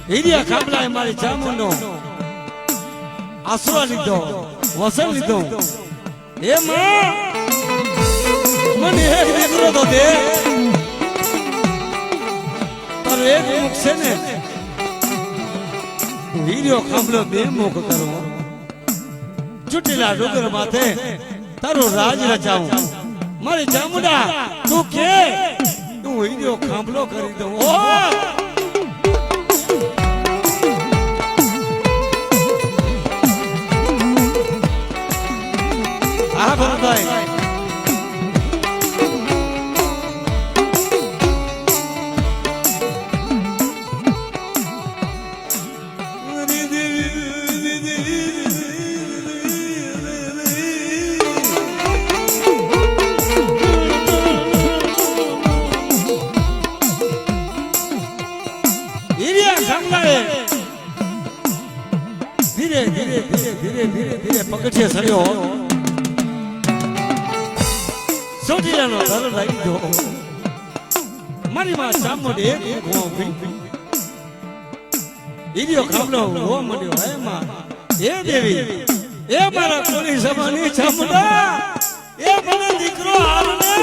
હીરિયા ખાંભલાએ મારી જામુનો આશરો લીધો, વસન લીધો. હે માં, મને એક દીકરો તો દે. તારો એક મુખ છે ને, હીરિયો ખાંભલો બે મુખ કરો. ચૂંટેલા ડુંગર માથે તારો રાજ રચાવું. મારી જામુડા તું કે તું હીરિયો ખાંભલો કરી દઉં. હા ભરતભાઈ, ધીરે ધીરે ધીરે ધીરે ધીરે ધીરે પગથિયે ચડ્યો. સોટીલાનો ધરો લાગી ગયો. મારી માં ચામુંડ એક મુખો ઊભી. હીરિયો ખાંભલો રોવા માંડ્યો. હે માં, હે દેવી, એ મારા કોની સમાની ચામુંડા, એ મને દીકરો હાલ ને.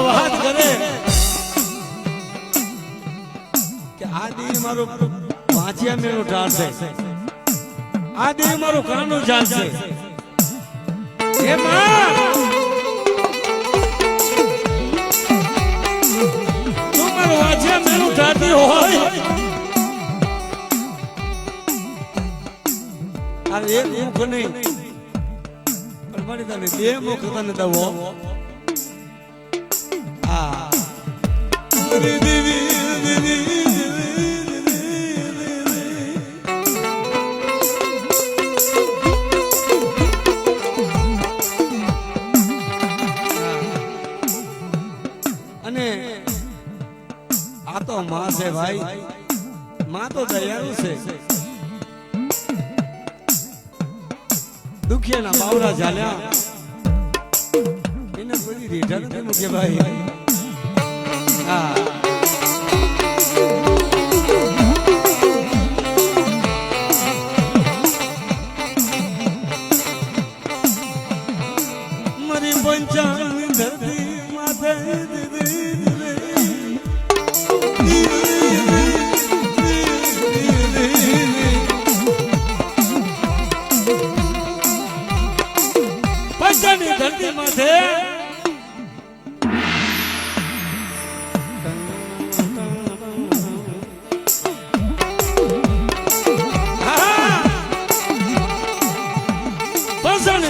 વાત કરે કે આ દી મારું વાંચિયા મેળું ઢાળશે, આ દી મારું કાનું ચાલશે. હે માં, તું મારું વાંચિયા મેળું ઢાળતી હોય, આ એક મુખ નહીં પણ મારી તને બે મુખ તને દવો. અને આ તો માં છે ભાઈ, માં તો દયાળુ છે. દુખિયાના બાવરા ઝાલ્યા એને બધી રેઠા નથી મૂકે ભાઈ. મારી પંચાની ધરતી માથે પંચાની ધરતી માથે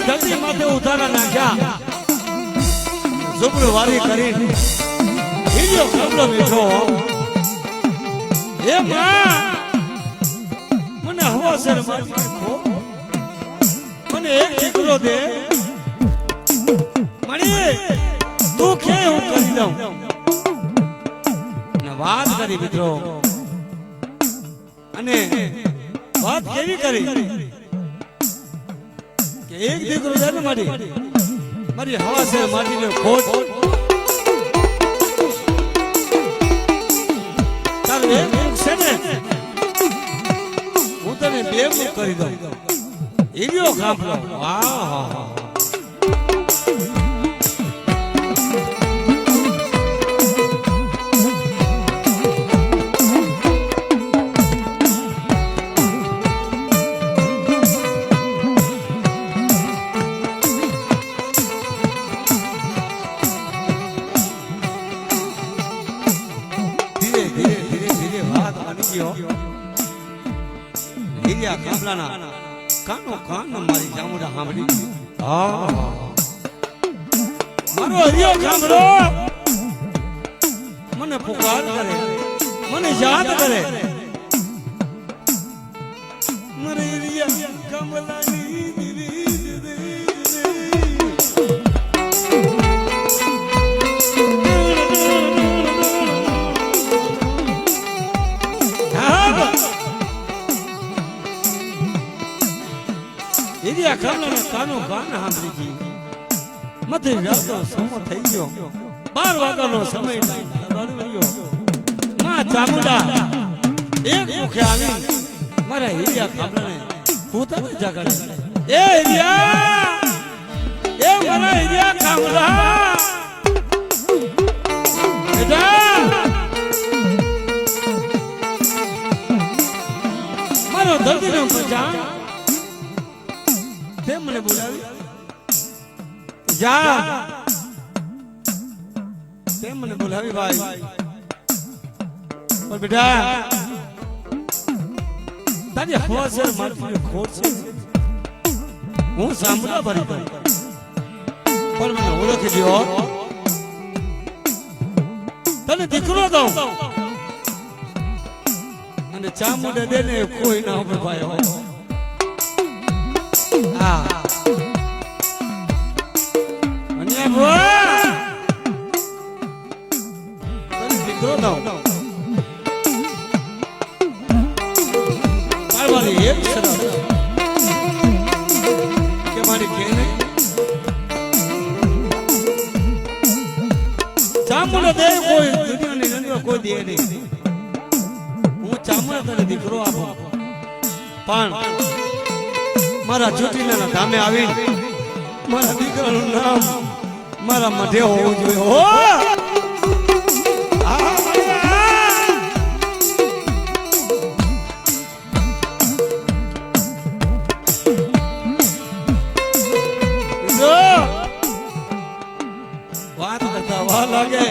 ધરતી માથે ઉતારા નાખ્યા. ઝુમર વારી કરી હીરિયો ખાંભલો બેઠો. હે માં, મને હવાસર મારી મને એક દીકરો દે. મણી તું કે હું કરી દઉં. વાત કરી મિત્રો, અને વાત કેવી કરી કે એક દીકરો છે ને મારી હવા છે માટીને ખોટ. તારું એક મુખ છે ને, હું તને બે મુખ કરી દઉં. હીરિયો ખાંભલો. વાહ, હીરિયા ખાંભલાના કાનો કાન મારી જામુડા સાંભળી. હા, મારો હરિયો ખાંભળો મને પુકાર કરે, મને યાદ કરે. મારે હરિયા ખાંભલાની એરિયા ખામલાના કાનો ગાન સાંભળી ગઈ. મધે વ્યાતો સમો થઈ ગયો. 12 વાગ્યાનો સમય રહ્યો. માં ચામુંડા એક મુખે આવી મારા એરિયા ખામલાને પોતાને જાગાડે. એ એરિયા, એ મારા એરિયા ખામલા બેટા, મારો દર્દીનો પજાણ તે મને બોલાવી. જા તે મને બોલાવી ભાઈ. પણ બેટા તારી હોશર મારી ખોટ છે. હું સાંભળા ભરી પણ મને ઓળખી દો. તને દીકરો દઉં અને ચામુંડા દેને કોઈ ના ઉપર ભાઈ હોય. હા અને તને દીકરો દઉં. મારી એક શરત કે મારી બેને ચામુંડા દે કોઈ દુનિયાની અંદર કોઈ દે નહીં. હું ચામુંડા તને દીકરો આપું પણ મારા ચોટીલાના ધામે આવી મારા દીકરાનું નામ મારા મઢે હોવું જોઈએ. હો વાત કરતા વાર લાગે,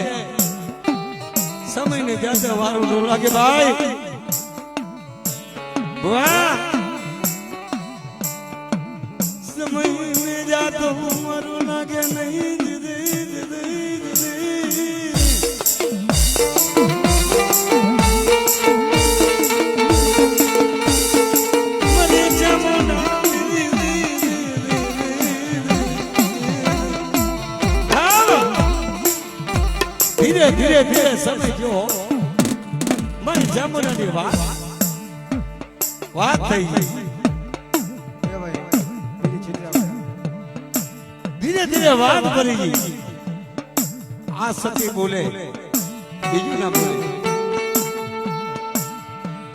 સમય ને ત્યાં વારું ન લાગે ભાઈ. વાહ સમય ને જાતો મારું લાગે નહીં. ધીરે ધીરે ધીરે સમય જો મારી ચામુંડાની વાત થઈ ગઈ. ધીરે ધીરે વાત કરી ગઈ. આ સતી બોલે, બીજું ના બોલે.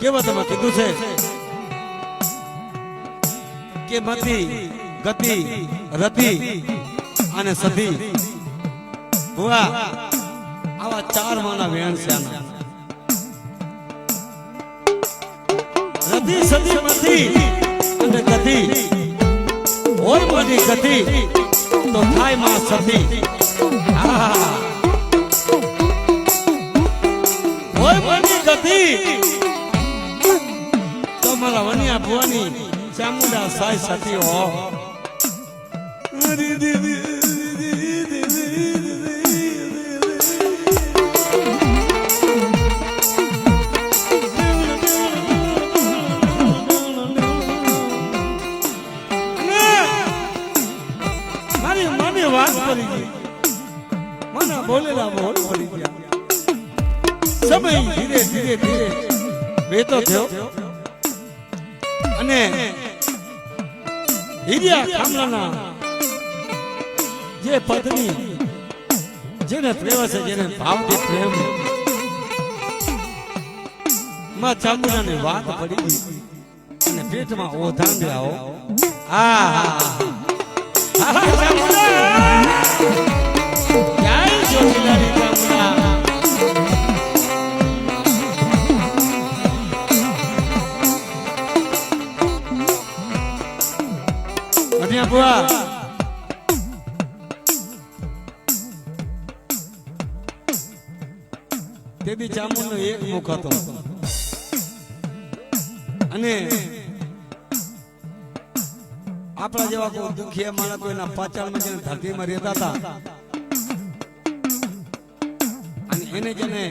કેવા તમે કીધું છે કે મતિ, ગતિ, રતિ અને સતી. ભુવા આવા 4 માના વેણ છે. રતિ, સતી, મતિ અને ગતિ હોય બધી ગતિ તો થાય માં સતી. હોય બધી ગતિ તો મારા વનિયા ભુવાની ચામુંડા સાય સતી હો. વાત પડી ગઈ, મને બોલેલા બોલ પડી ગયા. સમય ધીરે ધીરે ધીરે વેતો થયો અને હિરિયા ખામલાના જે પત્ની જેને પ્રેમ છે, જેને ભાવથી પ્રેમ માં ચામુંડાની વાત પડી ગઈ અને પેટમાં ઓધાન આવો. તે બી ચામુંડનો એક મુખ હતો અને આપણા જેવા કોઈ દુખિયા માણસ કોઈના પાછળમાં જઈને ધરતીમાં રહેતા હતા એને જેને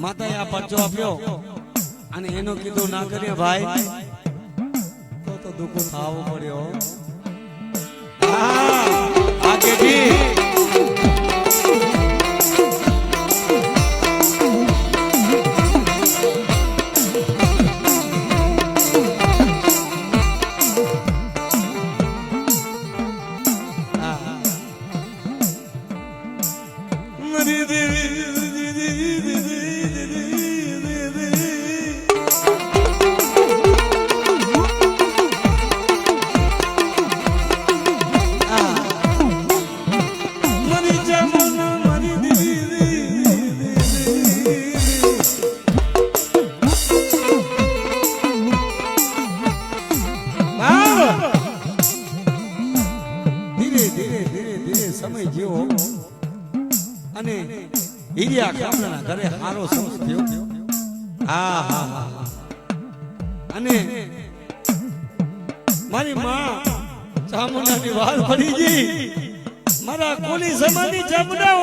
માતાએ આ પરચો આપ્યો અને એનો કીધું ના કરીએ ભાઈ તો દુઃખ થાવો પડ્યો. આગેથી સમય જેવો અને હીરિયા ખામણા ઘરે હારો સમય થયો. હા હા હા અને મારી માં ચામુંડાની વાલ પડી ગઈ. મારા કોની સમાની ચામુંડા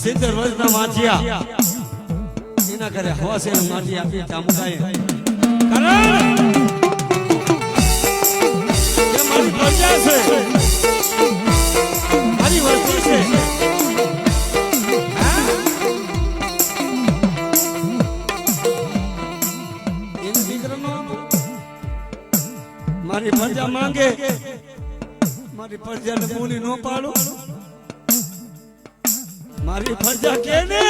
સિત્તેર વર્ષના માઠિયા એના ઘરે હવાસે માઠી આપી ચામુંડાએ મારી પ્રજા છે, મારી વસ્તી છે. એનો દીકરો મારી પ્રજા માંગે, મારી પ્રજાને બોલી ન પાડું. મારી ફરજા કે ને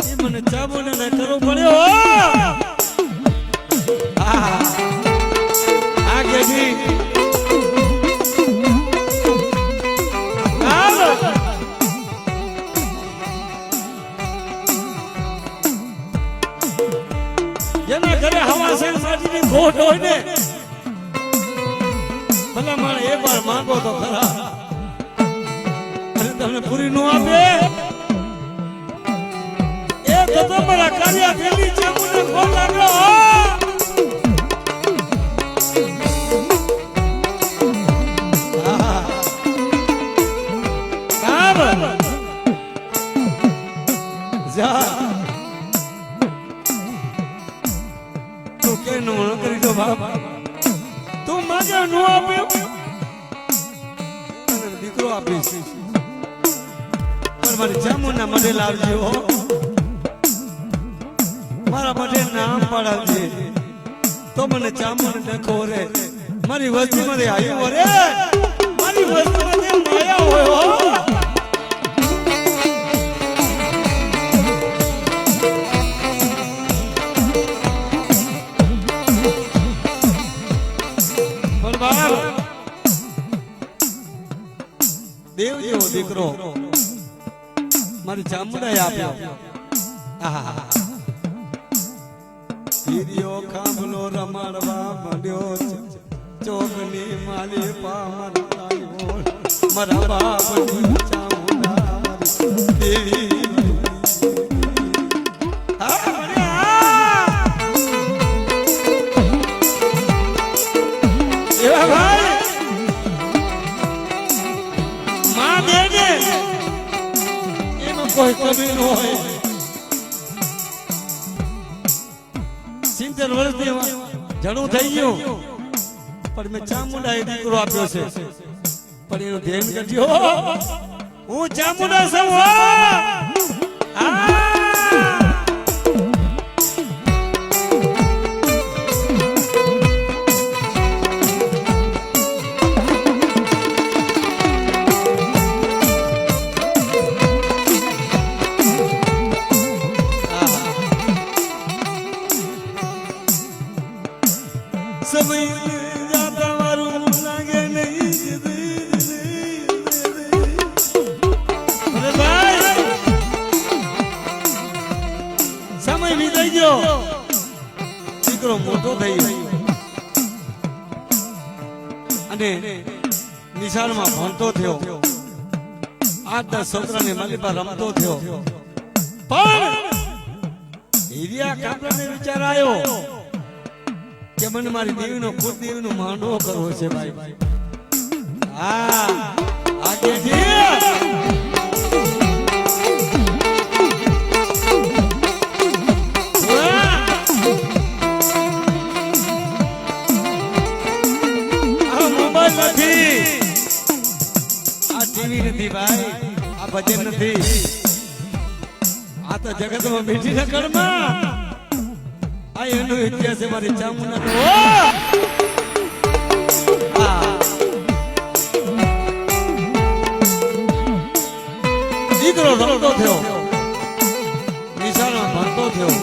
એ મને ચામુંડા ને કરવો પડ્યો. આગેથી જેના ઘરે હવા છે માટીની ખોટ હોય ને ભલા મારે એક વાર માંગો તો ખરા, તમને પૂરી નો આપે એ તો તમારા કાર્ય પેલી ચામુંડા ખોલ લાગ્યો. તું કે નો કરી દો બાપ, તું માગે નો આપ્યો દીકરો આપીશ. મારી ચામુંડા માટે લાવજો, મારા માટે નામ પાડાવજે તો મને ચામુંડા દેખો રે. મારી વસ્તી मध्ये આવ્યો રે, મારી વસ્તી मध्ये માયા હોય. દેવ જેવો દીકરો મારી ચામુંડાએ આપ્યો. હીરિયો ખાંભલો રમાડવા માંડ્યો, ચોકની માલી પામર મારા બાપની ચામુંડા દેવી. કોઈ કમી ન હોય. 70 વર્ષની જણું થઈ ગયું પણ મેં ચામુંડાએ દીકરો આપ્યો છે, પણ એનું ધ્યાન કાઢ્યો હું ચામુંડા છું. દીકરો મોટો થઈ અને નિશાળમાં ભણતો થયો 8-10 છોકરાને મારી પાસે રમતો થયો પણ હીરિયા કાપરાને વિચાર આવ્યો કે મને મારી દેવીનો કુળદેવીનો માંડવો કરવો છે ભાઈ હા આગે ભજન નથી આ તો જગતમાં બેઠી ના કરમાં આ એનો ઇતિહાસ છે મારી ચામુંડા દીકરો રમતો થયો નિશાળમાં ભણતો થયો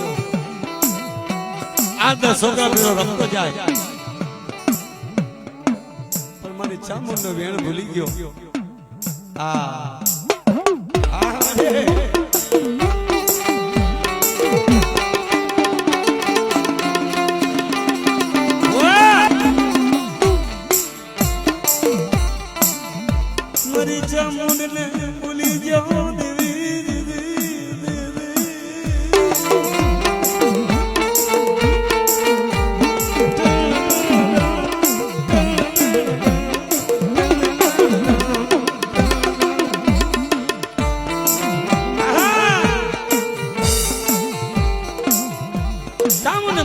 8-10 છોકરા પેલો રમતો જાય પણ મારી ચામુંડો વેણ ભૂલી ગયો મારી ચામુંડને ભૂલી ગયો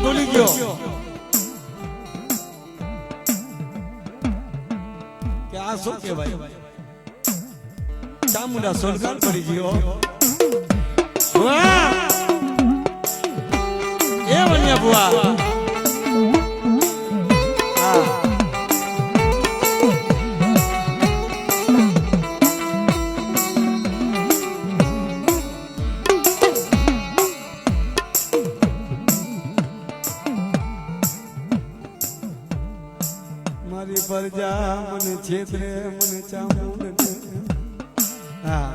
ભૂલી ગયો કે આ શું કહેવાય ચામુંડા સોલગાર પડી ગયો વાહ એ વણ્યા બુઆ મારી પરજા મને છેતરે મને ચામુંડ હા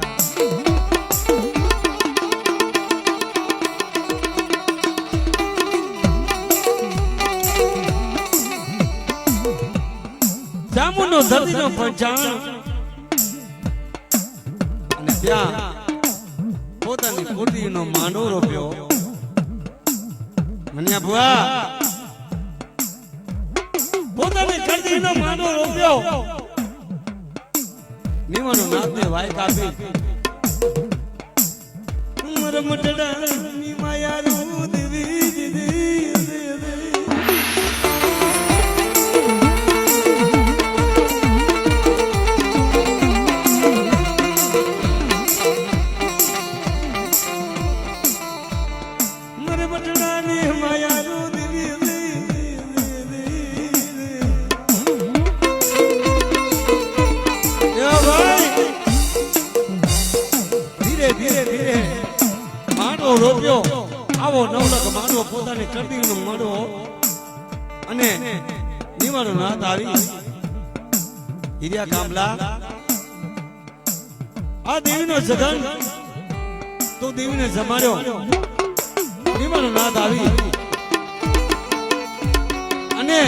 ચામુંડનો ધરતીનો પંચાણ અને ત્યાં પોતાની કુળદેવીનો માંડવો રોપ્યો મનિયા બુઆ પોતાની કુળદેવીનો માંડવો રોપ્યો નીવાનો નાથને વાય કાપી મરમટડા ની માયા રૂ દેવી મરમટડા ની માયા રૂ રોપ્યો આવો નવલખ માંડવો પોતાની કુળદેવીનો માંડવો અને નીવાનો નાથ આવી હીરિયા કામલા આ દેવીનો સગન તો દેવીને જમાડ્યો નીવાનો નાથ આવી અને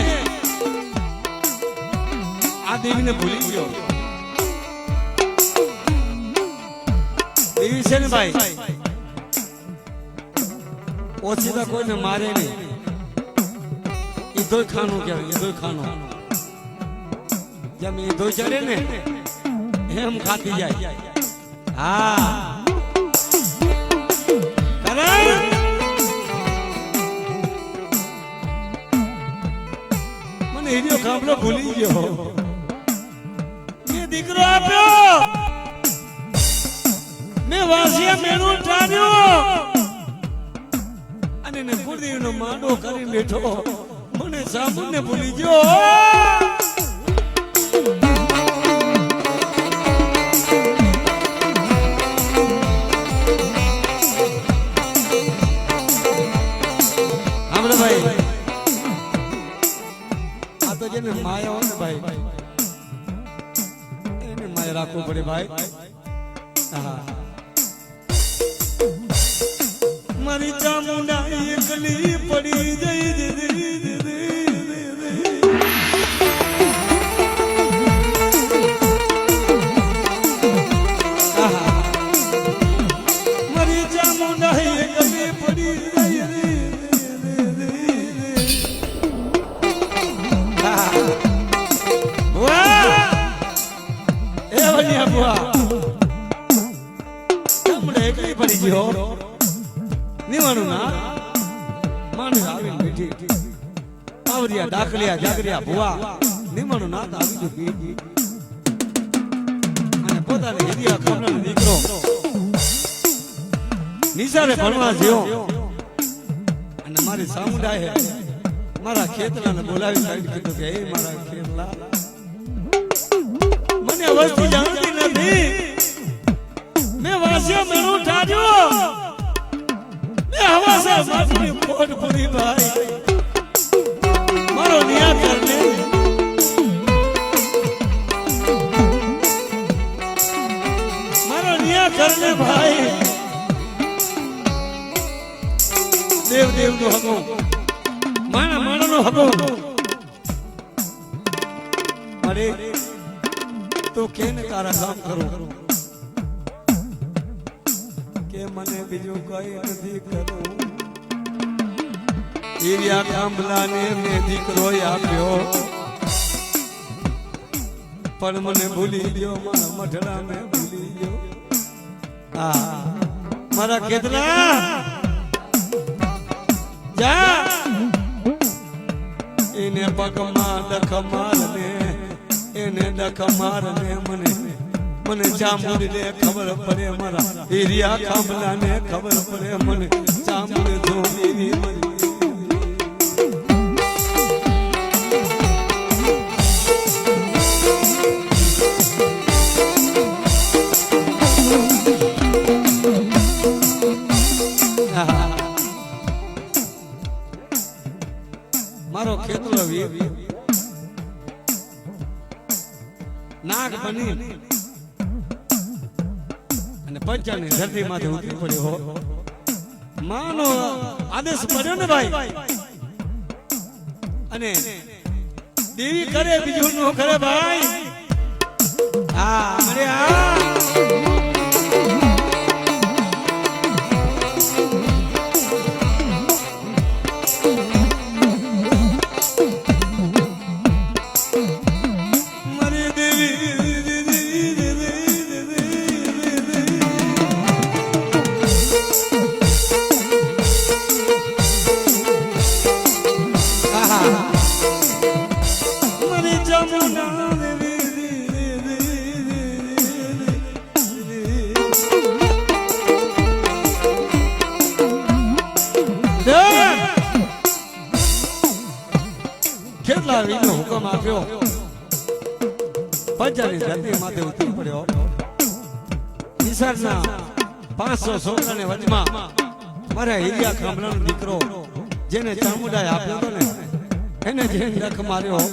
આ દેવીને ભૂલી ગયો દેવી છે ને ભાઈ ઓછીતા કોઈને મારે નહીં ઈધોય ખાનું કહેવાય ઈધોય ખાનું જેમ ઈધોય ચડે ને એમ ખાતી જાય હા મને હીરિયો કામલો ભૂલી ગયો મેં દીકરો આપ્યો મેં વાસિયા મેનું ટાળ્યો અને કુળદેવીનો માંડવો કરી બેઠો મને ચામુંડને ભૂલી ગયો આપણે ભાઈ આ તો જેને માયા હોય ને ભાઈ એને માયા રાખવું પડે ભાઈ હા મારી ચામુંડા એકલી પડી જઈ મારી ચામુંડા એકલી પડી જઈ એ વલિયા બુઆ ચામુંડા એકલી પડી ગયો નિવાણું ના માણસ આવીને બેઠી આવરિયા ડાકલિયા જાગરિયા ભુવા નિવાણું ના આવી ગયું અને પોતાને હિરિયા ખામણાનો દીકરો નિશાળે ભણવા ગયો અને મારી સામુંડાએ મારા ખેતલાને બોલાવી સાઈડ કીધું કે એ મારા ખેતલા મને વસ્તુ જાણતી નથી મેં વાસ્યો મેળું ઠાર્યો હવા સે મારી પોટ પૂરી ભાઈ મારો નિયા કરને મારો નિયા કરને ભાઈ દેવ દેવ નો હકો માણા માણા નો હકો અરે તો કેને તારા કામ કરું કે મને બીજું કઈ નથી કરવું ઈરિયા કાંબલાને મેં દીકરો આપ્યો પણ મને ભૂલી ગયો મારા મઢડા મેં ભૂલી ગયો મારા કેટલા જા એને પગમાં ડખ મારને એને ડખ મારને મને ચામુંડી ને ખબર પડે મારા ઈરિયા ખાંભલા ને ખબર પડે મને ચામુંડી ધોની મારો ખેતલો વીર નાગ બની પંચાની ધરતી માંથી ઉતરી પડ્યો માનો આદેશ પડ્યો ને ભાઈ અને દેવી કરે બીજું નો કરે ભાઈ અરે કેટલા વીનો હુકમ આપ્યો પંચાની ધરતી માથે ઉતરી પડ્યો ઈશ્વરના 500 છોકરાને વચમાં મારા હિરિયા ખાંભલાનો દીકરો જેને ચામુંડાએ આપ્યો હતો ને એને જે ડખ માર્યો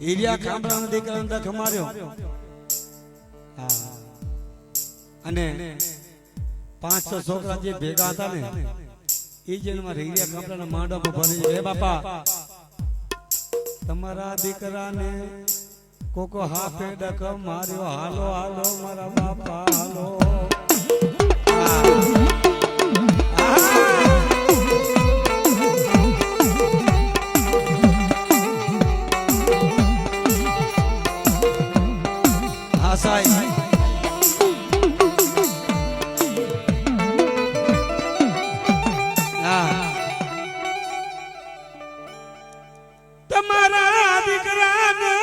ઈરિયા ખાંભલાનો દીકરાને ડખ માર્યો અને 500 છોકરા જે ભેગા હતા ને એ જેમાં ઈરિયા ખાંભલાના માંડવામાં ભરી હે બાપા તમારા દીકરાને કોકો હાફે ડખ માર્યો હાલો હાલો મારા બાપા હાલો તમારા દીકરાને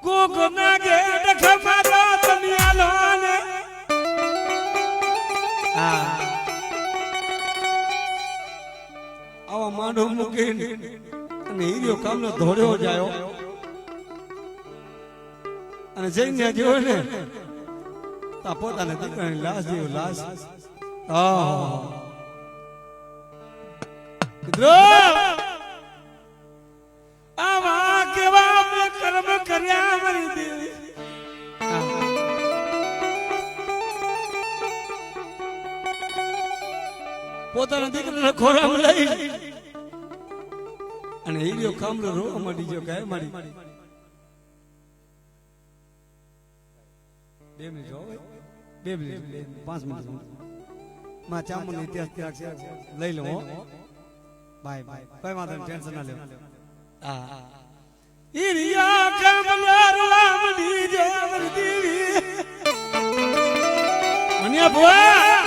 કોક ધોડ્યો જાયો અને જઈને જોયો ને તા પોતાના દીકરાની લાશ જેવી લાશ આવા કેવા મેં કર્મ કર્યા મારી દેવી પોતાના દીકરાના ખોરામાં લઈ અને હીરો કામલો રોવા માંડી ગયો કાય મારી 2 મિનિટ હો 2 મિનિટ 5 મિનિટ માં ચામુંડનો ઇતિહાસ લઈ લો બાય બાય કોઈ વાંધો નહીં ટેન્શન ના લેવો હા હીરિયા કામલો રોવા માંડી ગયો મારી દેવી મનિયા ભોયા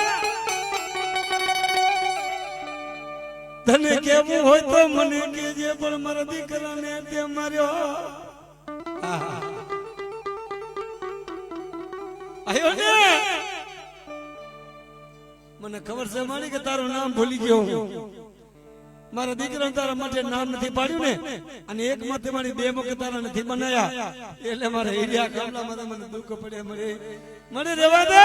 તને કેવું હોય તો મને કેજે પણ મારા દીકરાને તે માર્યો આયો ને મને ખબર છે મારી કે તારું નામ ભૂલી ગયો મારા દીકરાને તારા માટે નામ નથી પાડ્યું ને અને એક માથે મારી 2 મુખ તારા નથી બનાયા એટલે મારા હીરિયા કામલામાં મને દુઃખ પડે મને રહેવા દે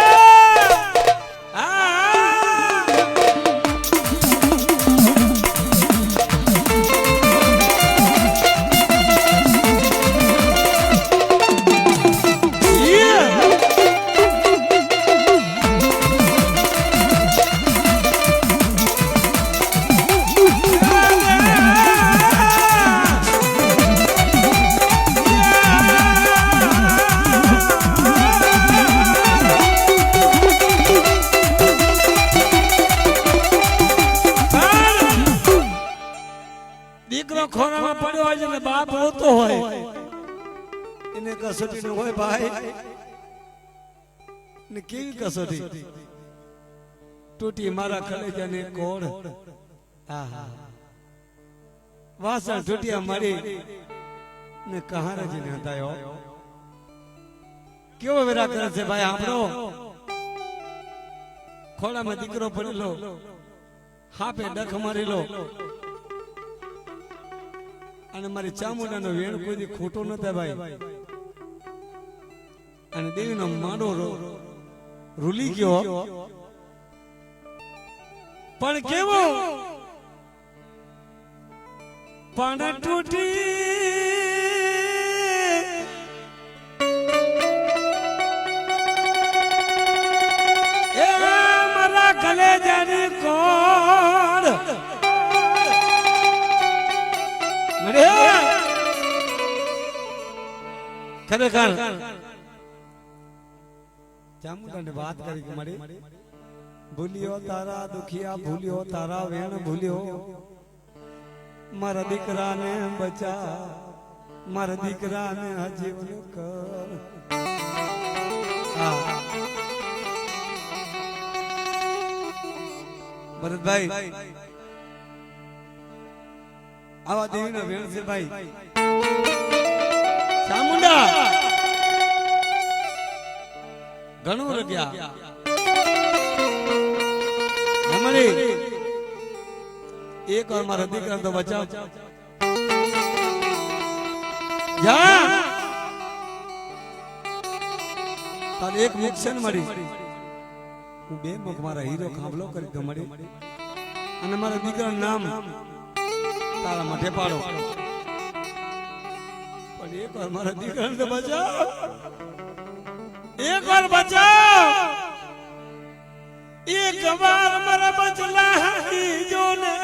દીકરો ખોરામાં પડ્યો હોય ને બાપ રોતો હોય એને કસોટી ન હોય ભાઈ ને કેવી કસોટી તૂટી મારા કલેજાને કોડ વાસણ તૂટ્યા મારી ને કહારાજીને હતાયો કેવો વેરા કરે છે ભાઈ આપણો ખોળામાં દીકરો પડેલો હાપે ડખ મારેલો અને મારી ચામુંડાનો વેણ કોઈ ખોટો નતા ભાઈ અને દેવીનો માડો રૂલી ગયો પણ કેવો પણ તૂટી એ મારા કલેજાની કોડ ખરેખર ચામુંડાને વાત કરી કે મારી ભૂલ્યો તારા દુખિયા ભૂલ્યો તારા વેણ ભૂલ્યો મારા દીકરાને બચા મારા દીકરાને હજીવન કર ભરતભાઈ આવા દેવીનો વેણ છે ભાઈ ચામુંડા ઘણું રગ્યા અમારી એક વાર મારા દીકરા તો બચાવ જા તાર એક મુખ છે ને મારી હું 2 મુખ મારા હીરો ખાંભલો કરી દો મળી અને મારા દીકરાનું નામ તારા માટે પાડો પણ એક વાર મારા દીકરાને તો બચાવ એક વાર બચાવ એક વાર મારા બચલા જો ને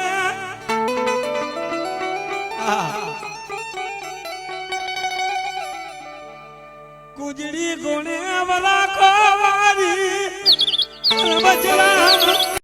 કુજડી ગોણે વલા કો વારી બચલા